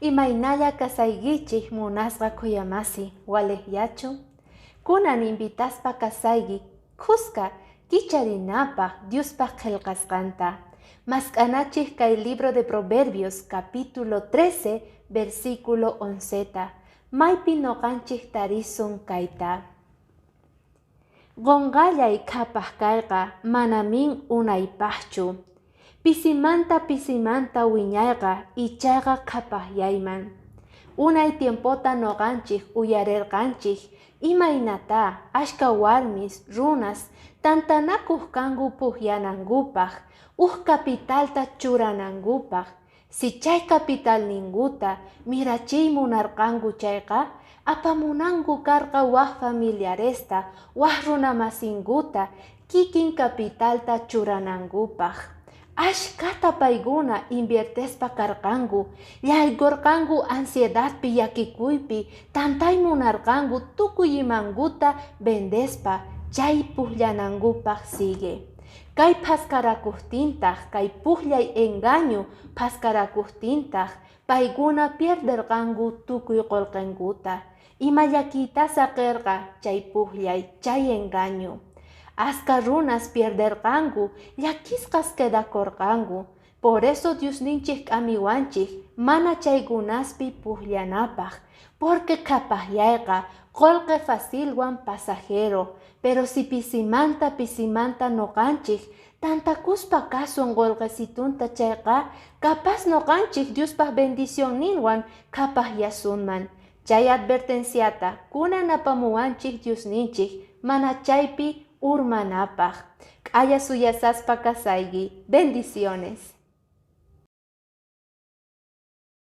Imaynaya kasaygichik munasqa kuyamasi walejyachu. Kunan invitaspa kasaygi kuska kicharinapaq Diospaq qillqasqanta. Maskanachik kay libro de Proverbios capítulo 13 versículo 11 maypi noqanchik tarisun kayta. Qonqallay qhapaq kayqa manamin unaypaqchu. Pisimanta wiñayqa ichaqa qhapakyayman. Unay tiempota noqanchik uyarirqanchik imaynata ashka warmis runas tantanakuq kangu pukllanankupaq capitalta churanankupaq. Si chay capital ninguta mirachiy munarqanku chayqa apamunanku karqa waq familiaresta waq runamasinkuta kikin capitalta churanankupaq. Ashkata payguna inviertespa karqanku, llayk'urqanku ansiedadpi llakikuypi, tantay munarqanku tukuy imankuta vendespa chay pukllanankupaq sigue. Kay paskarakuqtintaq, kay pukllay engaño paskarakuqtintaq payguna pierderqanku tukuy qullqinkuta. Ima llakiyta saqirqa chay pukllay, chay engaño. Aska runas pierderqanku, llakisqas quedakurqanku. Por eso Diosninchik k'amiwanchik mana chaykunaspi pukllanapaq, porque qhapakyayqa qullqi facilwan pasajero, pero si pisimanta noqanchik tantakuspa kasun qullqisitunta chayqa capaz noqanchik Diospaq bendición ninwan qhapakyasunman. Chay advertenciata kunan apamuwanchik Diosninchik mana chaypi urmanapaq. K'aya suyasaspa kasaygi. Bendiciones.